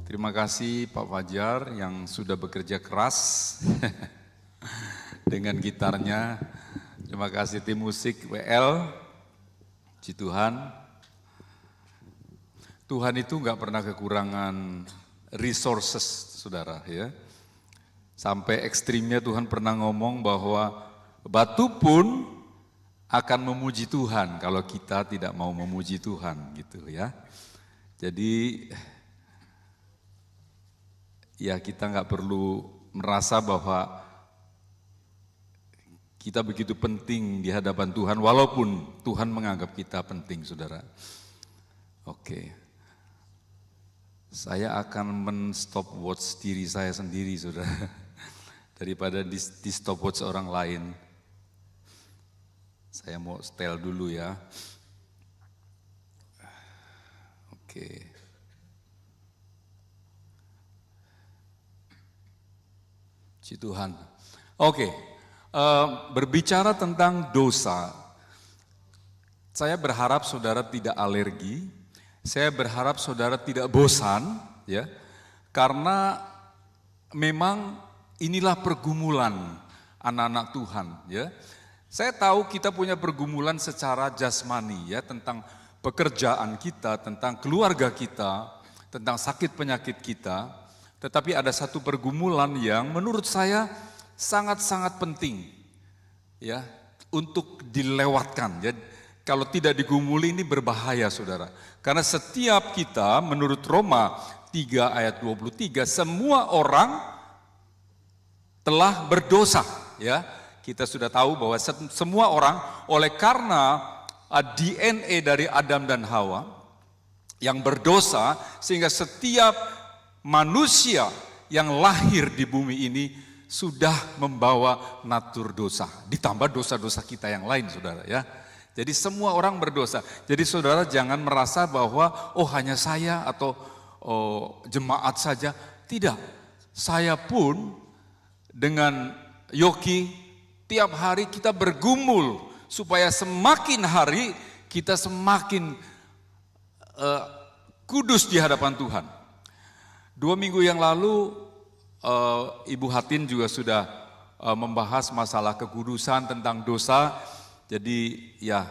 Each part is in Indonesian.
Terima kasih Pak Fajar yang sudah bekerja keras dengan gitarnya. Terima kasih tim musik WL, Puji Tuhan. Tuhan itu nggak pernah kekurangan resources, saudara ya. Sampai ekstrimnya Tuhan pernah ngomong bahwa batu pun akan memuji Tuhan kalau kita tidak mau memuji Tuhan gitu ya. Jadi ya kita nggak perlu merasa bahwa kita begitu penting di hadapan Tuhan walaupun Tuhan menganggap kita penting, saudara. Oke. Saya akan men-stopwatch diri saya sendiri, saudara, daripada di stopwatch orang lain. Saya mau setel dulu ya. Oke. Puji Tuhan. Oke, berbicara tentang dosa, saya berharap saudara tidak alergi, saya berharap saudara tidak bosan, ya, karena memang inilah pergumulan anak-anak Tuhan, ya. Saya tahu kita punya pergumulan secara jasmani, ya, tentang pekerjaan kita, tentang keluarga kita, tentang sakit penyakit kita. Tetapi ada satu pergumulan yang menurut saya sangat-sangat penting ya untuk dilewatkan. Ya, kalau tidak digumuli ini berbahaya, saudara. Karena setiap kita menurut Roma 3 ayat 23 semua orang telah berdosa. Ya, kita sudah tahu bahwa semua orang oleh karena DNA dari Adam dan Hawa yang berdosa sehingga setiap manusia yang lahir di bumi ini sudah membawa natur dosa, ditambah dosa-dosa kita yang lain, saudara ya. Jadi semua orang berdosa. Jadi saudara jangan merasa bahwa hanya saya atau jemaat saja. Tidak, saya pun dengan Yoki tiap hari kita bergumul supaya semakin hari kita semakin kudus di hadapan Tuhan. 2 minggu yang lalu Ibu Hatin juga sudah membahas masalah kekudusan tentang dosa. Jadi ya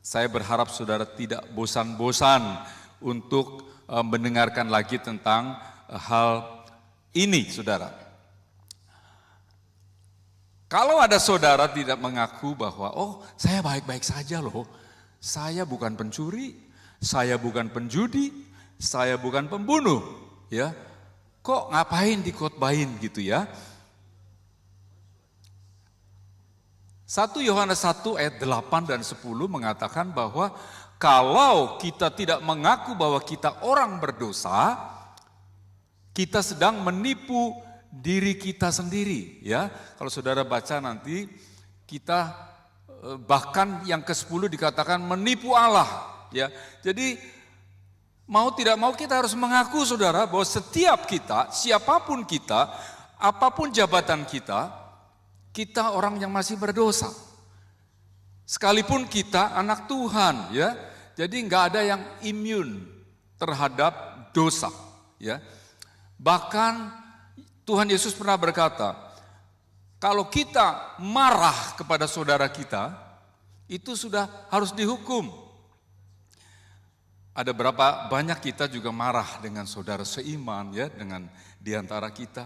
saya berharap saudara tidak bosan-bosan untuk mendengarkan lagi tentang hal ini, saudara. Kalau ada saudara tidak mengaku bahwa saya baik-baik saja loh, saya bukan pencuri, saya bukan penjudi, saya bukan pembunuh. Ya, kok ngapain dikhotbahin gitu ya? 1 Yohanes 1 ayat 8 dan 10 mengatakan bahwa kalau kita tidak mengaku bahwa kita orang berdosa, kita sedang menipu diri kita sendiri. Ya, kalau saudara baca nanti kita bahkan yang ke-10 dikatakan menipu Allah. Ya, jadi mau tidak mau kita harus mengaku, saudara, bahwa setiap kita, siapapun kita, apapun jabatan kita, kita orang yang masih berdosa. Sekalipun kita anak Tuhan, ya. Jadi nggak ada yang imun terhadap dosa, ya. Bahkan Tuhan Yesus pernah berkata, kalau kita marah kepada saudara kita, itu sudah harus dihukum. Ada berapa banyak kita juga marah dengan saudara seiman ya, dengan diantara kita.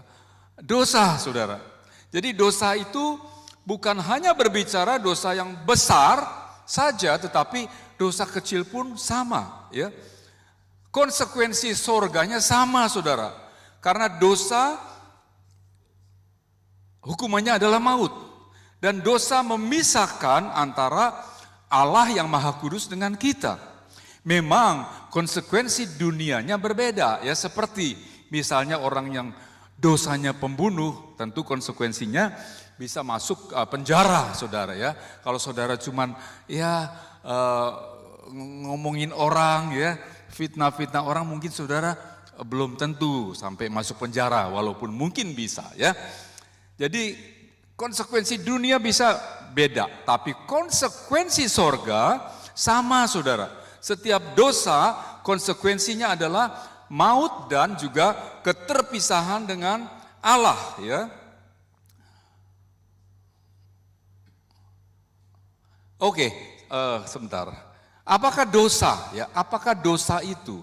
Dosa, saudara. Jadi dosa itu bukan hanya berbicara dosa yang besar saja, tetapi dosa kecil pun sama. Ya. Konsekuensi sorganya sama, saudara. Karena dosa hukumannya adalah maut. Dan dosa memisahkan antara Allah yang Maha Kudus dengan kita. Memang konsekuensi dunianya berbeda ya, seperti misalnya orang yang dosanya pembunuh, tentu konsekuensinya bisa masuk penjara, saudara ya. Kalau saudara cuman ngomongin orang ya, fitnah-fitnah orang, mungkin saudara belum tentu sampai masuk penjara, walaupun mungkin bisa ya. Jadi konsekuensi dunia bisa beda, tapi konsekuensi sorga sama, saudara. Setiap dosa konsekuensinya adalah maut dan juga keterpisahan dengan Allah, ya. Oke, sebentar. Apakah dosa? Ya, apakah dosa itu?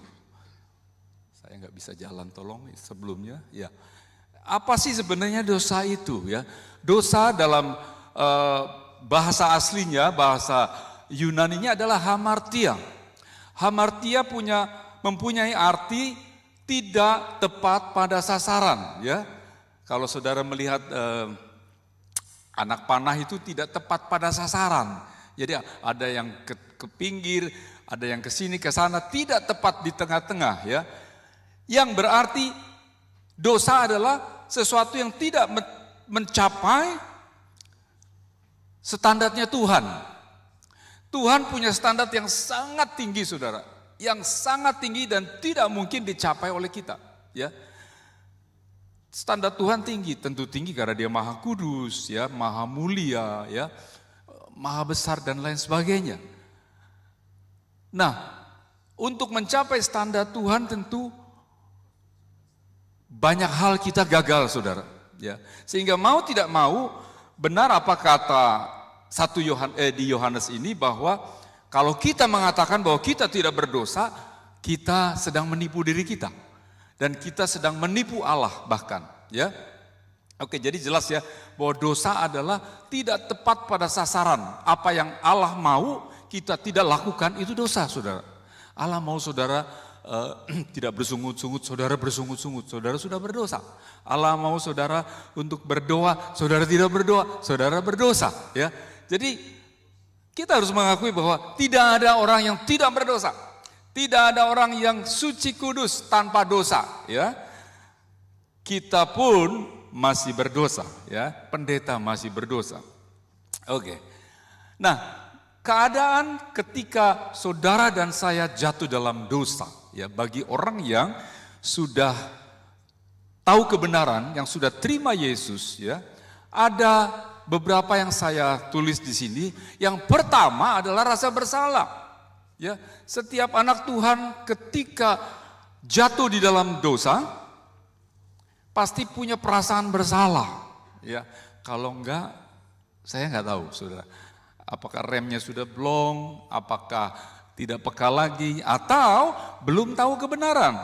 Saya nggak bisa jalan, tolong sebelumnya. Ya, apa sih sebenarnya dosa itu? Ya, dosa dalam bahasa aslinya, bahasa Yunaninya adalah hamartia. Hamartia mempunyai arti tidak tepat pada sasaran. Ya, kalau saudara melihat anak panah itu tidak tepat pada sasaran. Jadi ada yang ke pinggir, ada yang ke sini, ke sana, tidak tepat di tengah-tengah, ya. Yang berarti dosa adalah sesuatu yang tidak mencapai standarnya Tuhan. Tuhan punya standar yang sangat tinggi, saudara, yang sangat tinggi dan tidak mungkin dicapai oleh kita, ya. Standar Tuhan tinggi, tentu tinggi karena Dia Maha Kudus, ya, Maha Mulia, ya, Maha Besar dan lain sebagainya. Nah, untuk mencapai standar Tuhan tentu banyak hal kita gagal, saudara. Ya, sehingga mau tidak mau, benar apa kata di Yohanes ini bahwa kalau kita mengatakan bahwa kita tidak berdosa, kita sedang menipu diri kita dan kita sedang menipu Allah bahkan. Ya. Oke, jadi jelas ya bahwa dosa adalah tidak tepat pada sasaran. Apa yang Allah mau kita tidak lakukan itu dosa, saudara. Allah mau saudara tidak bersungut-sungut, saudara bersungut-sungut, saudara sudah berdosa. Allah mau saudara untuk berdoa, saudara tidak berdoa, saudara berdosa. Ya, jadi kita harus mengakui bahwa tidak ada orang yang tidak berdosa, tidak ada orang yang suci kudus tanpa dosa. Ya, kita pun masih berdosa, ya, pendeta masih berdosa. Oke. Nah, keadaan ketika saudara dan saya jatuh dalam dosa, ya, bagi orang yang sudah tahu kebenaran, yang sudah terima Yesus, ya, ada beberapa yang saya tulis di sini. Yang pertama adalah rasa bersalah. Ya, setiap anak Tuhan ketika jatuh di dalam dosa pasti punya perasaan bersalah, ya. Kalau enggak, saya enggak tahu, saudara. Apakah remnya sudah blong, apakah tidak peka lagi, atau belum tahu kebenaran,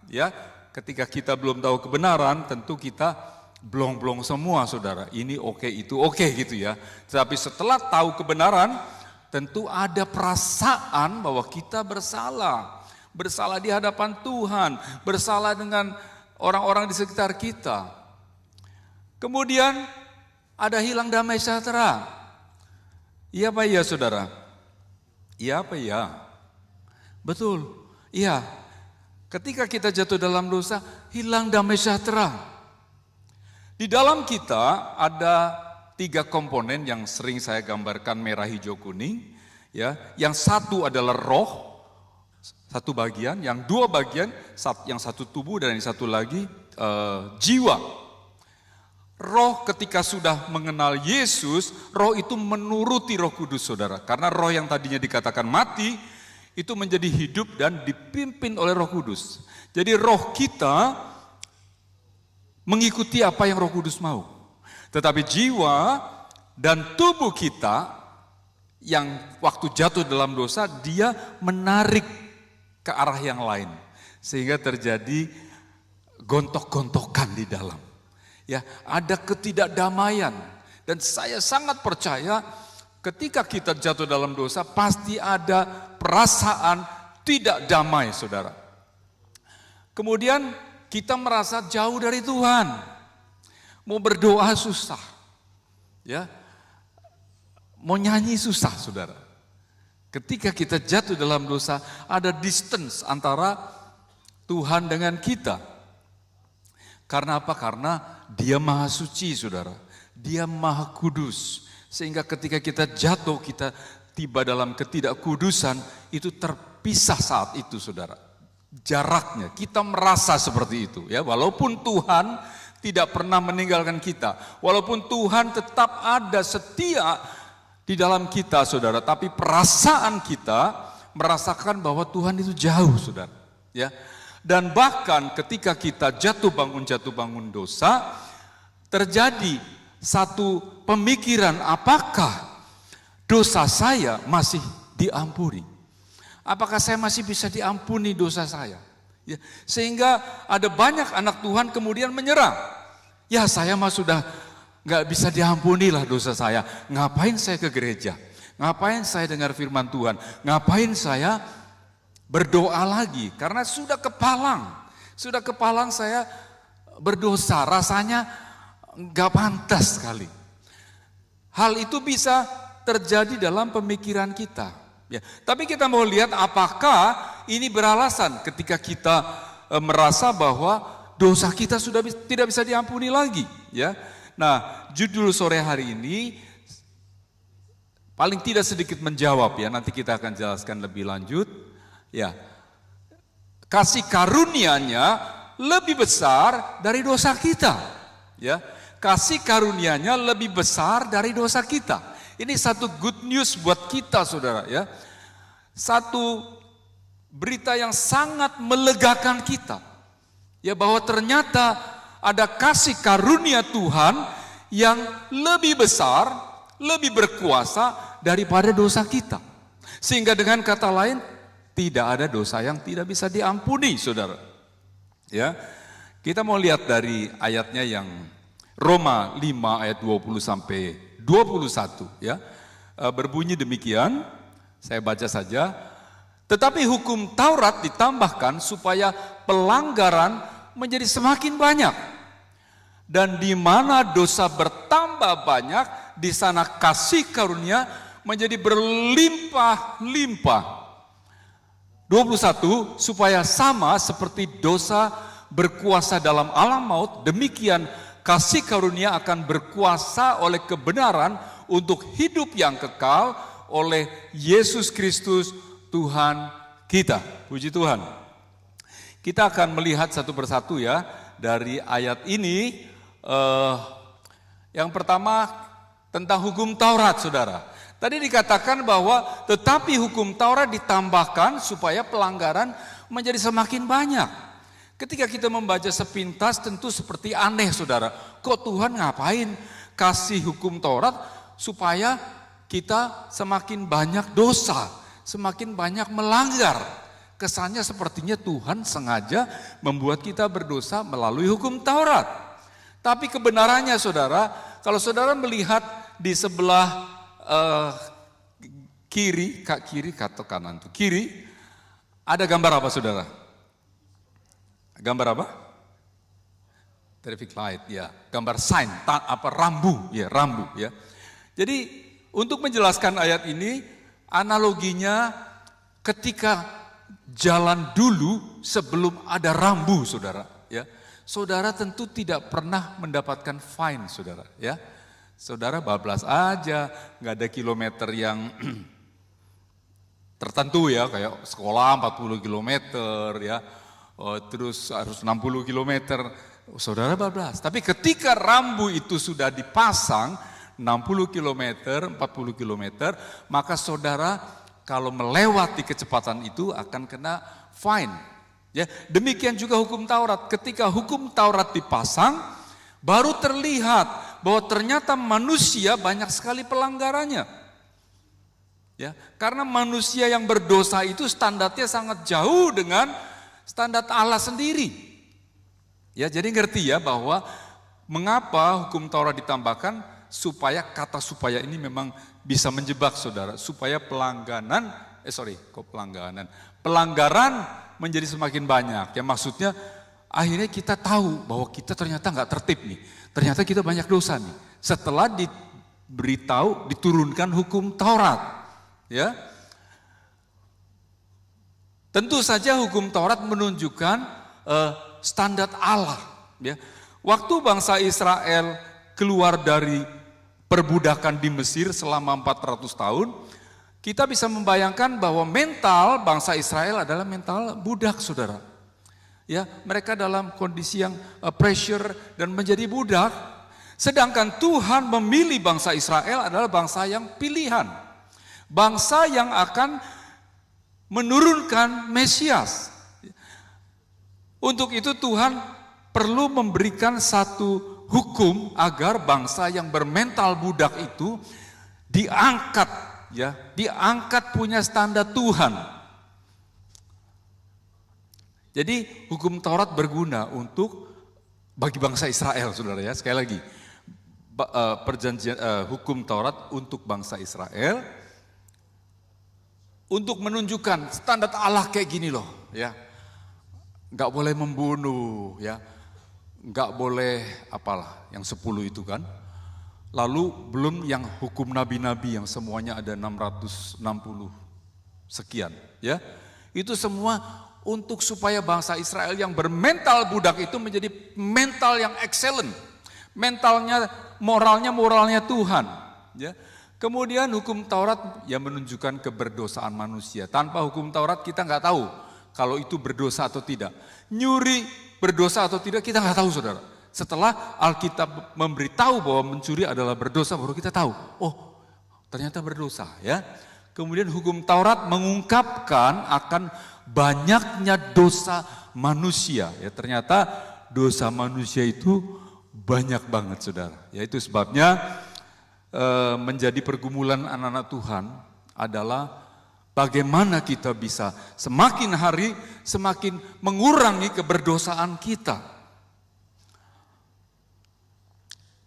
ya. Ketika kita belum tahu kebenaran, tentu kita blong-blong semua, saudara. Ini oke, itu oke, gitu ya. Tapi setelah tahu kebenaran, tentu ada perasaan bahwa kita bersalah, bersalah di hadapan Tuhan, bersalah dengan orang-orang di sekitar kita. Kemudian ada hilang damai sejahtera. Iya apa iya, saudara? Iya apa iya? Betul, iya. Ketika kita jatuh dalam dosa, hilang damai sejahtera. Di dalam kita ada 3 komponen yang sering saya gambarkan merah, hijau, kuning. Ya, yang satu adalah roh, satu bagian, yang 2 bagian, yang satu tubuh dan yang satu lagi jiwa. Roh ketika sudah mengenal Yesus, roh itu menuruti Roh Kudus, saudara. Karena roh yang tadinya dikatakan mati, itu menjadi hidup dan dipimpin oleh Roh Kudus. Jadi roh kita mengikuti apa yang Roh Kudus mau. Tetapi jiwa dan tubuh kita yang waktu jatuh dalam dosa, dia menarik ke arah yang lain, sehingga terjadi gontok-gontokan di dalam. Ya, ada ketidakdamaian, dan saya sangat percaya ketika kita jatuh dalam dosa pasti ada perasaan tidak damai, saudara. Kemudian kita merasa jauh dari Tuhan, mau berdoa susah, ya, mau nyanyi susah, saudara. Ketika kita jatuh dalam dosa, ada distance antara Tuhan dengan kita. Karena apa? Karena Dia Maha Suci, saudara. Dia Maha Kudus. Sehingga ketika kita jatuh, kita tiba dalam ketidakkudusan, itu terpisah saat itu, saudara. Jaraknya, kita merasa seperti itu, ya. Walaupun Tuhan tidak pernah meninggalkan kita, walaupun Tuhan tetap ada setia di dalam kita, saudara, tapi perasaan kita merasakan bahwa Tuhan itu jauh, saudara. Ya, Dan bahkan ketika kita jatuh bangun dosa, terjadi satu pemikiran, apakah dosa saya masih diampuni? Apakah saya masih bisa diampuni dosa saya? Ya, sehingga ada banyak anak Tuhan kemudian menyerah. Ya, saya mah sudah nggak bisa diampuni lah dosa saya. Ngapain saya ke gereja? Ngapain saya dengar firman Tuhan? Ngapain saya berdoa lagi? Karena sudah kepalang saya berdosa. Rasanya nggak pantas sekali. Hal itu bisa terjadi dalam pemikiran kita. Ya, tapi kita mau lihat apakah ini beralasan ketika kita merasa bahwa dosa kita sudah tidak bisa diampuni lagi. Ya, nah judul sore hari ini paling tidak sedikit menjawab ya. Nanti kita akan jelaskan lebih lanjut. Ya, kasih karunia-Nya lebih besar dari dosa kita. Ya, kasih karunia-Nya lebih besar dari dosa kita. Ini satu good news buat kita, saudara, ya. Satu berita yang sangat melegakan kita. Ya, bahwa ternyata ada kasih karunia Tuhan yang lebih besar, lebih berkuasa daripada dosa kita. Sehingga dengan kata lain, tidak ada dosa yang tidak bisa diampuni, saudara. Ya, kita mau lihat dari ayatnya yang Roma 5 ayat 20 sampai 21 ya. Berbunyi demikian, saya baca saja. Tetapi hukum Taurat ditambahkan supaya pelanggaran menjadi semakin banyak. Dan di mana dosa bertambah banyak, di sana kasih karunia menjadi berlimpah-limpah. 21, supaya sama seperti dosa berkuasa dalam alam maut, demikian kasih karunia akan berkuasa oleh kebenaran untuk hidup yang kekal oleh Yesus Kristus Tuhan kita. Puji Tuhan. Kita akan melihat satu persatu ya dari ayat ini. Yang pertama tentang hukum Taurat, saudara. Tadi dikatakan bahwa tetapi hukum Taurat ditambahkan supaya pelanggaran menjadi semakin banyak. Ketika kita membaca sepintas tentu seperti aneh, saudara. Kok Tuhan ngapain kasih hukum Taurat supaya kita semakin banyak dosa, semakin banyak melanggar. Kesannya sepertinya Tuhan sengaja membuat kita berdosa melalui hukum Taurat. Tapi kebenarannya, saudara, kalau saudara melihat di sebelah kiri atau kanan tuh kiri, ada gambar apa, saudara? Gambar apa? Traffic light, ya. Gambar sign, rambu ya. Jadi untuk menjelaskan ayat ini, analoginya ketika jalan dulu sebelum ada rambu, saudara. Ya, saudara tentu tidak pernah mendapatkan fine, saudara. Ya, saudara bablas aja, nggak ada kilometer yang tertentu ya, kayak sekolah 40 kilometer ya. Terus harus 60 km, saudara bablas. Tapi ketika rambu itu sudah dipasang 60 km, 40 km, maka saudara kalau melewati kecepatan itu akan kena fine. Ya, demikian juga hukum Taurat. Ketika hukum Taurat dipasang, baru terlihat bahwa ternyata manusia banyak sekali pelanggarannya. Ya, karena manusia yang berdosa itu standarnya sangat jauh dengan standar Allah sendiri. Ya, jadi ngerti ya bahwa mengapa hukum Taurat ditambahkan supaya kata supaya ini memang bisa menjebak, saudara, supaya pelanggaran menjadi semakin banyak. Ya, maksudnya akhirnya kita tahu bahwa kita ternyata nggak tertib nih. Ternyata kita banyak dosa nih. Setelah diturunkan hukum Taurat. Ya. Tentu saja hukum Taurat menunjukkan standar Allah. Ya. Waktu bangsa Israel keluar dari perbudakan di Mesir selama 400 tahun, kita bisa membayangkan bahwa mental bangsa Israel adalah mental budak, saudara. Ya, mereka dalam kondisi yang pressure dan menjadi budak. Sedangkan Tuhan memilih bangsa Israel adalah bangsa yang pilihan. Bangsa yang akan menurunkan Mesias. Untuk itu Tuhan perlu memberikan satu hukum agar bangsa yang bermental budak itu diangkat, ya, diangkat punya standar Tuhan. Jadi hukum Taurat berguna untuk bagi bangsa Israel, saudara ya. Sekali lagi, perjanjian hukum Taurat untuk bangsa Israel untuk menunjukkan standar Allah kayak gini loh, ya. Nggak boleh membunuh, ya, nggak boleh apalah yang 10 itu kan. Lalu belum yang hukum nabi-nabi yang semuanya ada 660 sekian, ya. Itu semua untuk supaya bangsa Israel yang bermental budak itu menjadi mental yang excellent, moralnya Tuhan, ya. Kemudian hukum Taurat yang menunjukkan keberdosaan manusia. Tanpa hukum Taurat kita nggak tahu kalau itu berdosa atau tidak. Nyuri berdosa atau tidak kita nggak tahu, saudara. Setelah Alkitab memberitahu bahwa mencuri adalah berdosa, baru kita tahu, oh ternyata berdosa, ya. Kemudian hukum Taurat mengungkapkan akan banyaknya dosa manusia, ya. Ternyata dosa manusia itu banyak banget, saudara. Ya, itu sebabnya menjadi pergumulan anak-anak Tuhan adalah bagaimana kita bisa semakin hari semakin mengurangi keberdosaan kita.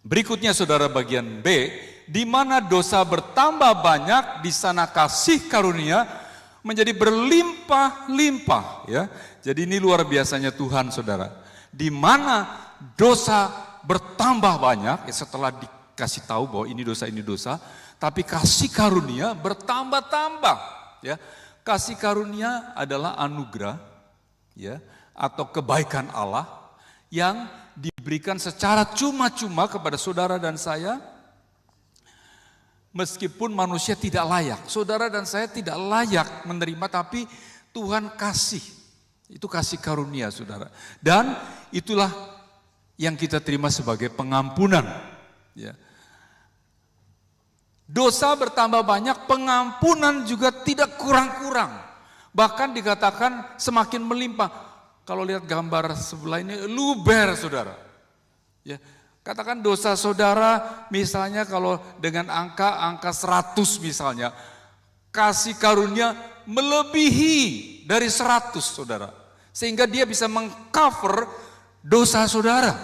Berikutnya saudara bagian B, di mana dosa bertambah banyak, di sana kasih karunia menjadi berlimpah-limpah, ya. Jadi ini luar biasanya Tuhan, saudara. Di mana dosa bertambah banyak, ya, setelah dikasih tahu bahwa ini dosa, tapi kasih karunia bertambah-tambah. Ya, kasih karunia adalah anugerah, ya, atau kebaikan Allah yang diberikan secara cuma-cuma kepada saudara dan saya, meskipun manusia tidak layak. Saudara dan saya tidak layak menerima, tapi Tuhan kasih. Itu kasih karunia, saudara. Dan itulah yang kita terima sebagai pengampunan, ya. Dosa bertambah banyak, pengampunan juga tidak kurang-kurang. Bahkan dikatakan semakin melimpah. Kalau lihat gambar sebelah ini, luber, saudara. Ya, katakan dosa saudara, misalnya kalau dengan angka 100 misalnya, kasih karunia melebihi dari 100, saudara. Sehingga dia bisa mengcover dosa saudara.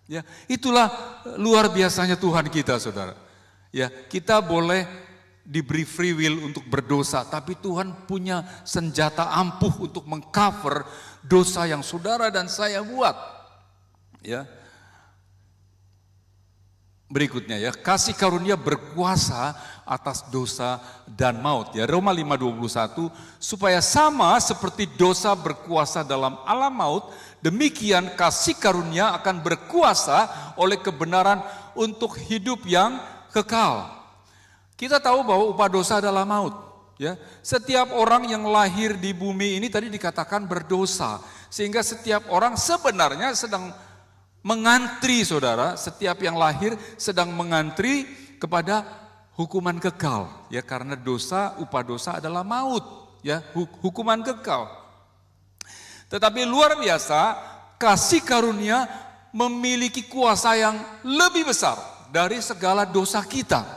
Ya, itulah luar biasanya Tuhan kita, saudara. Ya, kita boleh diberi free will untuk berdosa, tapi Tuhan punya senjata ampuh untuk mengcover dosa yang saudara dan saya buat. Ya. Berikutnya, ya, kasih karunia berkuasa atas dosa dan maut. Ya, Roma 5:21, supaya sama seperti dosa berkuasa dalam alam maut, demikian kasih karunia akan berkuasa oleh kebenaran untuk hidup yang kekal. Kita tahu bahwa upah dosa adalah maut, ya. Setiap orang yang lahir di bumi ini tadi dikatakan berdosa, sehingga setiap orang sebenarnya sedang mengantri, saudara. Setiap yang lahir sedang mengantri kepada hukuman kekal, ya, karena dosa, upah dosa adalah maut, ya, hukuman kekal. Tetapi luar biasa, kasih karunia memiliki kuasa yang lebih besar dari segala dosa kita.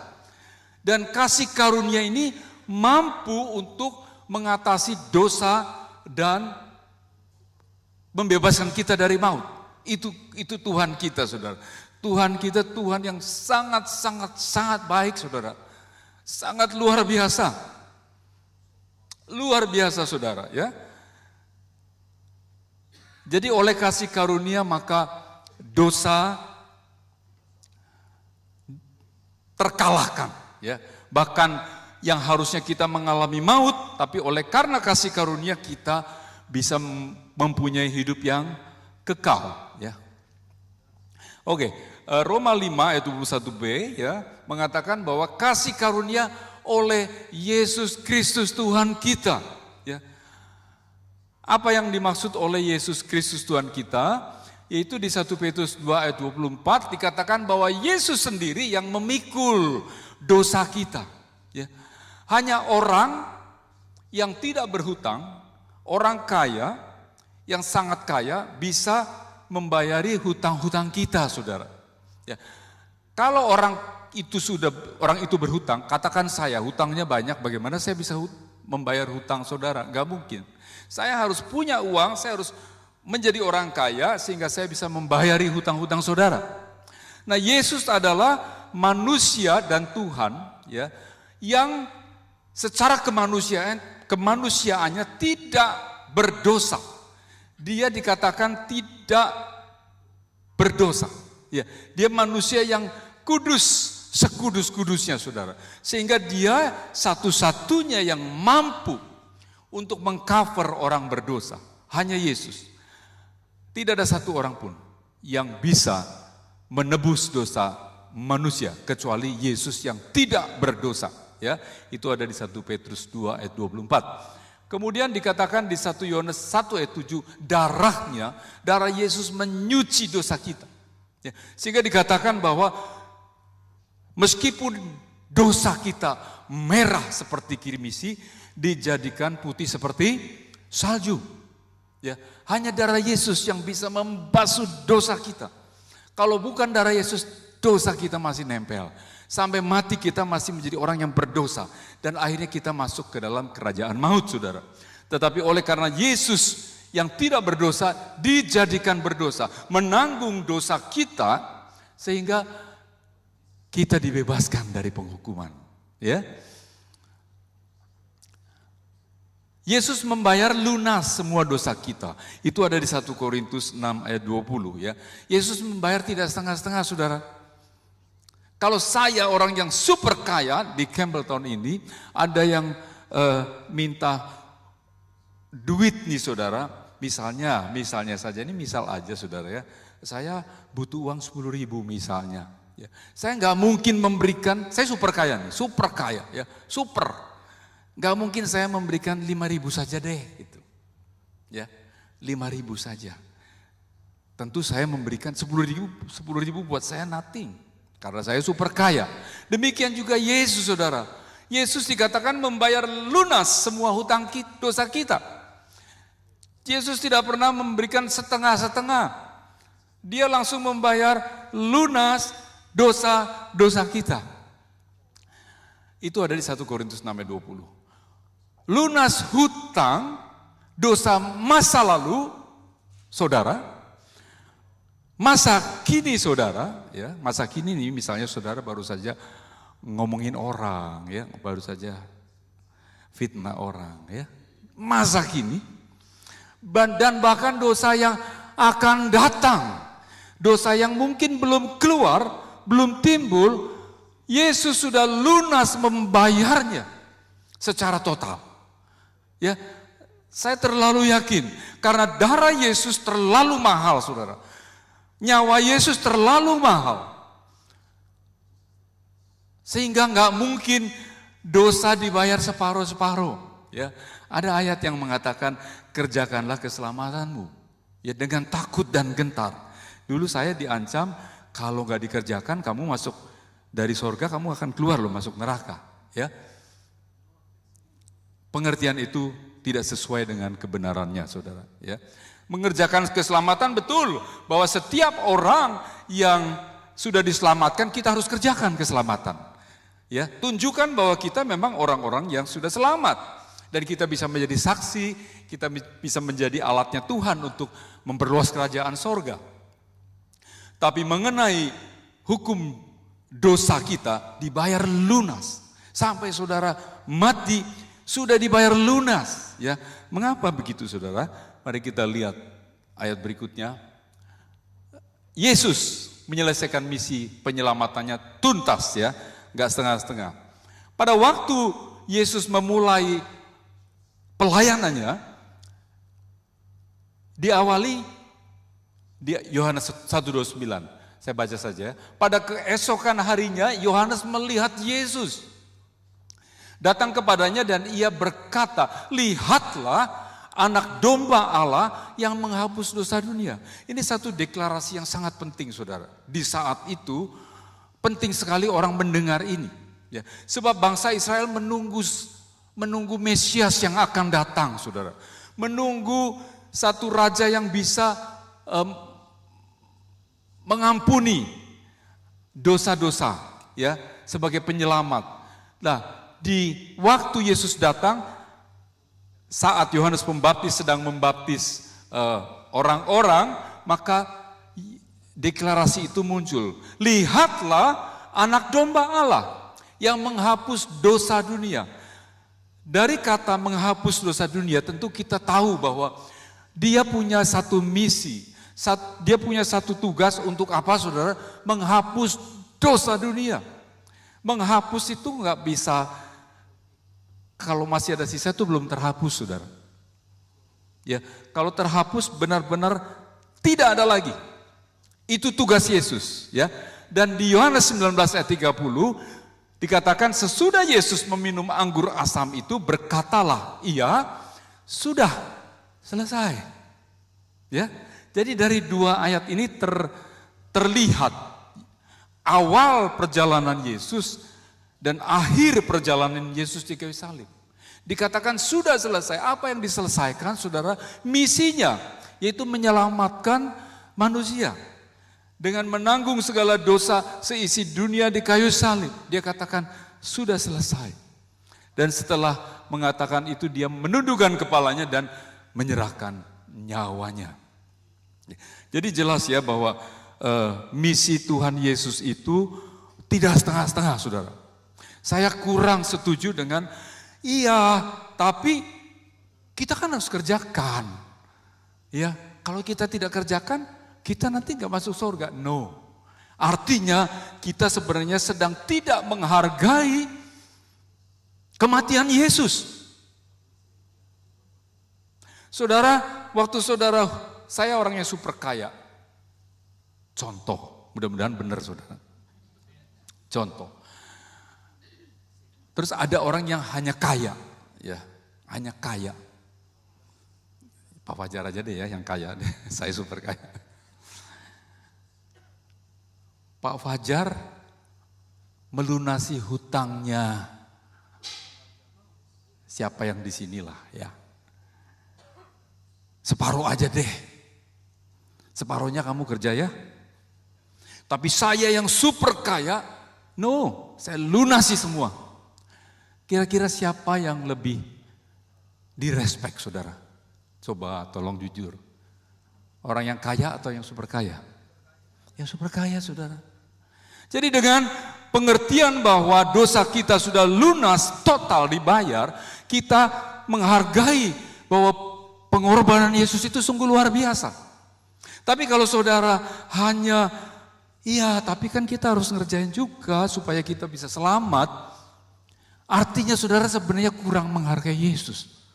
Dan kasih karunia ini mampu untuk mengatasi dosa dan membebaskan kita dari maut. Itu Tuhan kita, saudara. Tuhan kita Tuhan yang sangat baik, saudara. Sangat luar biasa. Luar biasa, saudara, ya. Jadi oleh kasih karunia maka dosa terkalahkan, ya. Bahkan yang harusnya kita mengalami maut, tapi oleh karena kasih karunia kita bisa mempunyai hidup yang kekal, ya. Oke, Roma 5 ayat 21b, ya, mengatakan bahwa kasih karunia oleh Yesus Kristus Tuhan kita, ya. Apa yang dimaksud oleh Yesus Kristus Tuhan kita? Yaitu di 1 Petrus 2 ayat 24 dikatakan bahwa Yesus sendiri yang memikul dosa kita. Ya. Hanya orang yang tidak berhutang, orang kaya yang sangat kaya bisa membayari hutang-hutang kita, saudara. Ya. Kalau orang itu berhutang, katakan saya hutangnya banyak, bagaimana saya bisa membayar hutang saudara? Gak mungkin. Saya harus punya uang, saya harus menjadi orang kaya sehingga saya bisa membayari hutang-hutang saudara. Nah, Yesus adalah manusia dan Tuhan, ya, yang secara kemanusiaannya tidak berdosa. Dia dikatakan tidak berdosa. Ya, dia manusia yang kudus, sekudus-kudusnya, saudara. Sehingga dia satu-satunya yang mampu untuk mengcover orang berdosa. Hanya Yesus. Tidak ada satu orang pun yang bisa menebus dosa manusia kecuali Yesus yang tidak berdosa. Ya, itu ada di 1 Petrus 2 ayat 24. Kemudian dikatakan di 1 Yohanes 1 ayat 7, darah Yesus menyuci dosa kita. Ya, sehingga dikatakan bahwa meskipun dosa kita merah seperti kirmisi, dijadikan putih seperti salju. Ya, hanya darah Yesus yang bisa membasuh dosa kita. Kalau bukan darah Yesus, dosa kita masih nempel. Sampai mati kita masih menjadi orang yang berdosa. Dan akhirnya kita masuk ke dalam kerajaan maut, saudara. Tetapi oleh karena Yesus yang tidak berdosa dijadikan berdosa, menanggung dosa kita, sehingga kita dibebaskan dari penghukuman. Ya, Yesus membayar lunas semua dosa kita. Itu ada di 1 Korintus 6 ayat 20. Ya, Yesus membayar tidak setengah-setengah, saudara. Kalau saya orang yang super kaya di Campbelltown ini, ada yang minta duit nih, saudara. Misalnya saja, ini misal aja, saudara, ya. Saya butuh uang 10.000 misalnya. Ya. Saya nggak mungkin memberikan, saya super kaya nih, super kaya, ya, super. Nggak mungkin saya memberikan 5.000 saja deh, gitu. Ya, 5.000 saja. Tentu saya memberikan 10.000 buat saya nothing. Karena saya super kaya. Demikian juga Yesus, saudara. Yesus dikatakan membayar lunas semua hutang dosa kita. Yesus tidak pernah memberikan setengah-setengah. Dia langsung membayar lunas dosa-dosa kita. Itu ada di 1 Korintus 6 ayat 20. Lunas hutang dosa masa lalu, saudara. Masa kini, saudara, ya, masa kini nih, misalnya saudara baru saja ngomongin orang, ya, baru saja fitnah orang, ya. Masa kini dan bahkan dosa yang akan datang, dosa yang mungkin belum keluar, belum timbul, Yesus sudah lunas membayarnya secara total. Ya, saya terlalu yakin karena darah Yesus terlalu mahal, saudara. Nyawa Yesus terlalu mahal. Sehingga nggak mungkin dosa dibayar separuh-separuh. Ya, ada ayat yang mengatakan kerjakanlah keselamatanmu. Ya, dengan takut dan gentar. Dulu saya diancam kalau nggak dikerjakan kamu masuk dari sorga, kamu akan keluar loh, masuk neraka. Ya, pengertian itu tidak sesuai dengan kebenarannya, saudara. Ya. Mengerjakan keselamatan, betul bahwa setiap orang yang sudah diselamatkan kita harus kerjakan keselamatan. Ya, tunjukkan bahwa kita memang orang-orang yang sudah selamat dan kita bisa menjadi saksi, kita bisa menjadi alatnya Tuhan untuk memperluas kerajaan sorga. Tapi mengenai hukum dosa kita dibayar lunas sampai saudara mati sudah dibayar lunas. Ya, mengapa begitu, saudara? Mari kita lihat ayat berikutnya. Yesus menyelesaikan misi penyelamatannya tuntas, ya, nggak setengah-setengah. Pada waktu Yesus memulai pelayanannya, diawali di Yohanes 1:29. Saya baca saja. Pada keesokan harinya Yohanes melihat Yesus datang kepadanya dan ia berkata, "Lihatlah Anak domba Allah yang menghapus dosa dunia." Ini satu deklarasi yang sangat penting, saudara. Di saat itu penting sekali orang mendengar ini. Ya, sebab bangsa Israel menunggu Mesias yang akan datang, saudara. Menunggu satu raja yang bisa mengampuni dosa-dosa, ya, sebagai penyelamat. Nah, di waktu Yesus datang, saat Yohanes Pembaptis sedang membaptis orang-orang, maka deklarasi itu muncul. Lihatlah anak domba Allah yang menghapus dosa dunia. Dari kata menghapus dosa dunia, tentu kita tahu bahwa dia punya satu misi, dia punya satu tugas untuk apa, saudara? Menghapus dosa dunia. Menghapus itu nggak bisa, kalau masih ada sisa itu belum terhapus, saudara. Ya, kalau terhapus benar-benar tidak ada lagi. Itu tugas Yesus, ya. Dan di Yohanes 19 ayat 30 dikatakan sesudah Yesus meminum anggur asam itu berkatalah ia sudah selesai. Ya. Jadi dari dua ayat ini terlihat awal perjalanan Yesus dan akhir perjalanan Yesus di kayu salib. Dikatakan sudah selesai. Apa yang diselesaikan, saudara? Misinya, yaitu menyelamatkan manusia. Dengan menanggung segala dosa seisi dunia di kayu salib. Dia katakan sudah selesai. Dan setelah mengatakan itu, dia menundukkan kepalanya dan menyerahkan nyawanya. Jadi jelas ya bahwa misi Tuhan Yesus itu tidak setengah-setengah, saudara. Saya kurang setuju dengan, iya, tapi kita kan harus kerjakan. Ya, kalau kita tidak kerjakan, kita nanti nggak masuk surga. No. Artinya kita sebenarnya sedang tidak menghargai kematian Yesus. Saudara, waktu saya orang yang super kaya. Contoh, mudah-mudahan benar, saudara. Contoh. Terus ada orang yang hanya kaya, ya, hanya kaya. Pak Fajar aja deh ya yang kaya, saya super kaya. Pak Fajar melunasi hutangnya siapa yang di sinilah, ya. Separuh aja deh. Separuhnya kamu kerja ya. Tapi saya yang super kaya, no, saya lunasi semua. Kira-kira siapa yang lebih direspek, saudara? Coba tolong jujur. Orang yang kaya atau yang super kaya? Yang super kaya, saudara. Jadi dengan pengertian bahwa dosa kita sudah lunas, total dibayar, kita menghargai bahwa pengorbanan Yesus itu sungguh luar biasa. Tapi kalau saudara hanya, iya tapi kan kita harus ngerjain juga supaya kita bisa selamat. Artinya saudara sebenarnya kurang menghargai Yesus.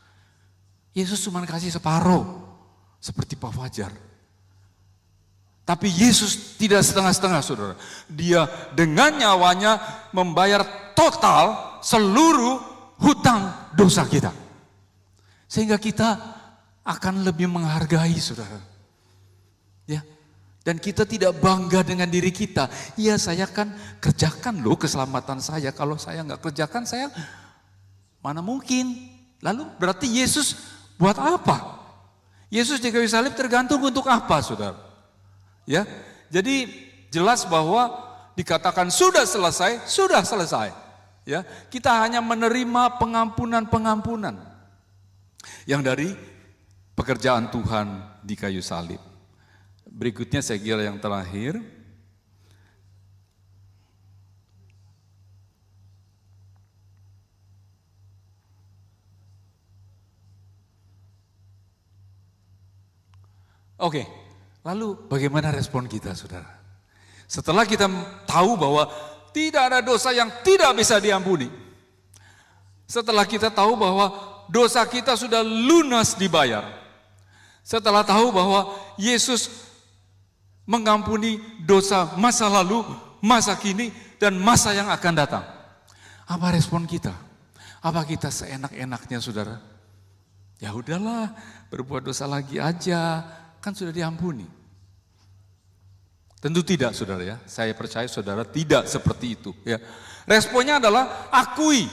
Yesus cuma kasih separuh, seperti Pak Fajar. Tapi Yesus tidak setengah-setengah, saudara. Dia dengan nyawanya membayar total seluruh hutang dosa kita. Sehingga kita akan lebih menghargai, saudara. Ya, dan kita tidak bangga dengan diri kita. Iya, saya kan kerjakan loh keselamatan saya. Kalau saya nggak kerjakan, saya mana mungkin. Lalu berarti Yesus buat apa? Yesus di kayu salib tergantung untuk apa, saudara? Ya, jadi jelas bahwa dikatakan sudah selesai, sudah selesai. Ya, kita hanya menerima pengampunan yang dari pekerjaan Tuhan di kayu salib. Berikutnya saya kira yang terakhir. Oke, lalu bagaimana respon kita, saudara? Setelah kita tahu bahwa tidak ada dosa yang tidak bisa diampuni. Setelah kita tahu bahwa dosa kita sudah lunas dibayar. Setelah tahu bahwa Yesus mengampuni dosa masa lalu, masa kini, dan masa yang akan datang. Apa respon kita? Apa kita seenak-enaknya, saudara? Ya udahlah, berbuat dosa lagi aja, kan sudah diampuni. Tentu tidak, saudara ya. Saya percaya saudara tidak seperti itu. Ya. Responnya adalah akui.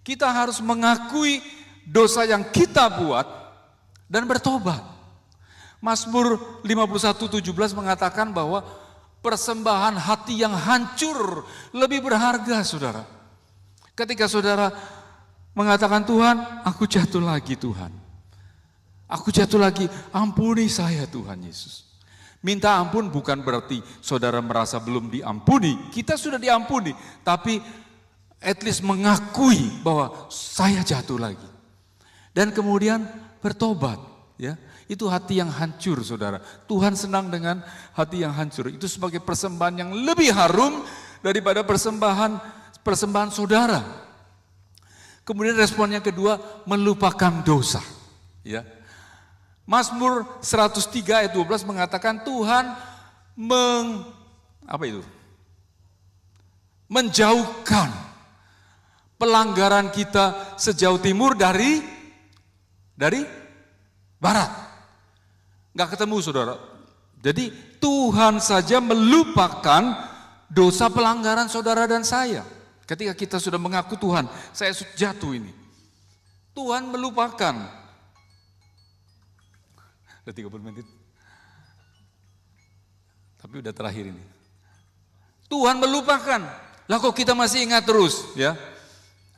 Kita harus mengakui dosa yang kita buat dan bertobat. Mazmur 51:17 mengatakan bahwa persembahan hati yang hancur lebih berharga, saudara. Ketika saudara mengatakan, Tuhan, aku jatuh lagi Tuhan. Aku jatuh lagi, ampuni saya Tuhan Yesus. Minta ampun bukan berarti saudara merasa belum diampuni. Kita sudah diampuni, tapi at least mengakui bahwa saya jatuh lagi. Dan kemudian bertobat, ya. Itu hati yang hancur, saudara. Tuhan senang dengan hati yang hancur. Itu sebagai persembahan yang lebih harum daripada persembahan saudara. Kemudian respon yang kedua, melupakan dosa. Ya. Mazmur 103 ayat 12 mengatakan Tuhan menjauhkan pelanggaran kita sejauh timur dari barat. Nggak ketemu, saudara. Jadi Tuhan saja melupakan dosa pelanggaran saudara dan saya. Ketika kita sudah mengaku Tuhan, saya jatuh ini. Tuhan melupakan. Udah 30 menit. Tapi udah terakhir ini. Tuhan melupakan. Lah kok kita masih ingat terus, ya?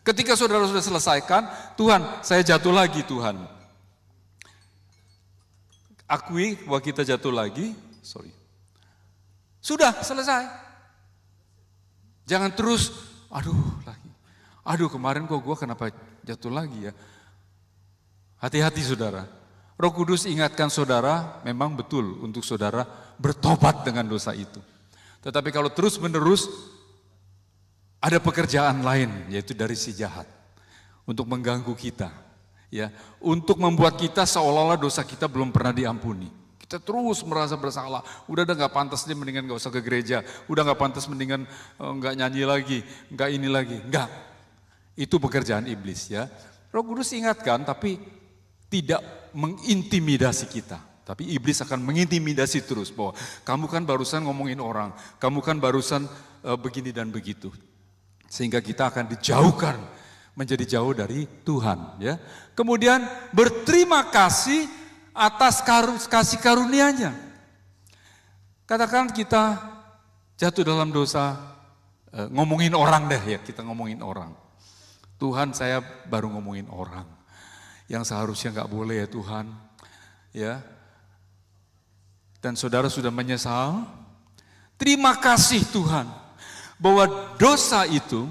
Ketika saudara sudah selesaikan, Tuhan, saya jatuh lagi Tuhan. Akui bahwa kita jatuh lagi, sudah selesai. Jangan terus, aduh kemarin kok gue kenapa jatuh lagi ya. Hati-hati saudara, Roh Kudus ingatkan saudara, memang betul untuk saudara bertobat dengan dosa itu. Tetapi kalau terus menerus, ada pekerjaan lain, yaitu dari si jahat, untuk mengganggu kita. Ya, untuk membuat kita seolah-olah dosa kita belum pernah diampuni. Kita terus merasa bersalah. Udah gak pantas, dia mendingan gak usah ke gereja. Udah gak pantas, mendingan gak nyanyi lagi, gak ini lagi. Enggak, itu pekerjaan iblis ya. Roh Kudus ingatkan, tapi tidak mengintimidasi kita. Tapi iblis akan mengintimidasi terus bahwa kamu kan barusan ngomongin orang, kamu kan barusan begini dan begitu. Sehingga kita akan dijauhkan, menjadi jauh dari Tuhan, ya. Kemudian berterima kasih atas kasih karunia-Nya. Katakan kita jatuh dalam dosa, ngomongin orang deh ya, kita ngomongin orang. Tuhan, saya baru ngomongin orang yang seharusnya nggak boleh ya Tuhan, ya. Dan saudara sudah menyesal. Terima kasih Tuhan bahwa dosa itu,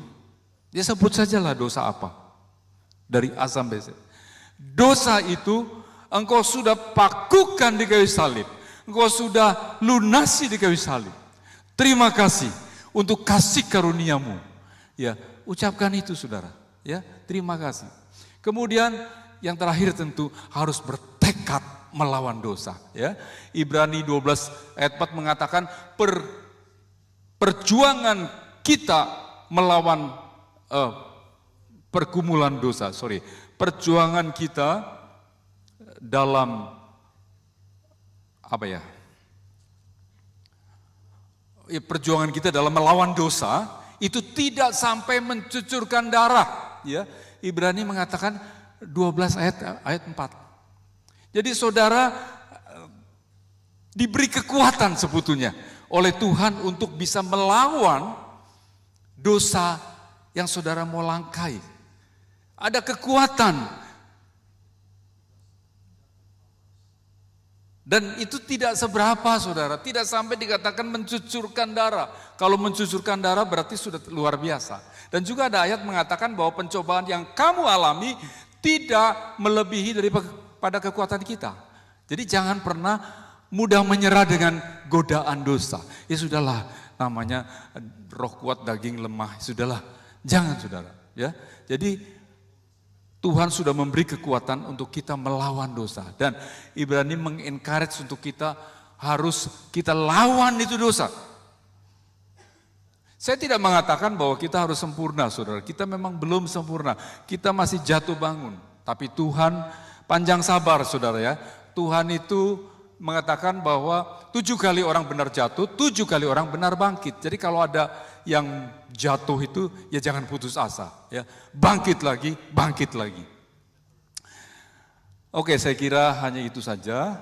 ya sebut sajalah dosa apa, dari A sampai Z. Dosa itu engkau sudah pakukan di kayu salib, engkau sudah lunasi di kayu salib. Terima kasih untuk kasih karunia-Mu. Ya, ucapkan itu saudara. Ya, terima kasih. Kemudian yang terakhir tentu harus bertekad melawan dosa. Ya, Ibrani 12 ayat 4 mengatakan perjuangan kita melawan pergumulan dosa, perjuangan kita dalam perjuangan kita dalam melawan dosa itu tidak sampai mencucurkan darah, ya. Ibrani mengatakan 12 ayat 4. Jadi saudara diberi kekuatan sebetulnya oleh Tuhan untuk bisa melawan dosa yang saudara mau langkai. Ada kekuatan. Dan itu tidak seberapa saudara, tidak sampai dikatakan mencucurkan darah. Kalau mencucurkan darah berarti sudah luar biasa. Dan juga ada ayat mengatakan bahwa pencobaan yang kamu alami tidak melebihi daripada kekuatan kita. Jadi jangan pernah mudah menyerah dengan godaan dosa. Ya sudahlah, namanya roh kuat daging lemah, sudahlah. Jangan saudara, ya. Jadi Tuhan sudah memberi kekuatan untuk kita melawan dosa. Dan Ibrani mengencourage untuk kita harus kita lawan itu dosa. Saya tidak mengatakan bahwa kita harus sempurna saudara. Kita memang belum sempurna. Kita masih jatuh bangun. Tapi Tuhan panjang sabar saudara ya. Tuhan itu mengatakan bahwa 7 kali orang benar jatuh, 7 kali orang benar bangkit. Jadi kalau ada yang jatuh itu ya jangan putus asa ya. Bangkit lagi, bangkit lagi. Oke, saya kira hanya itu saja.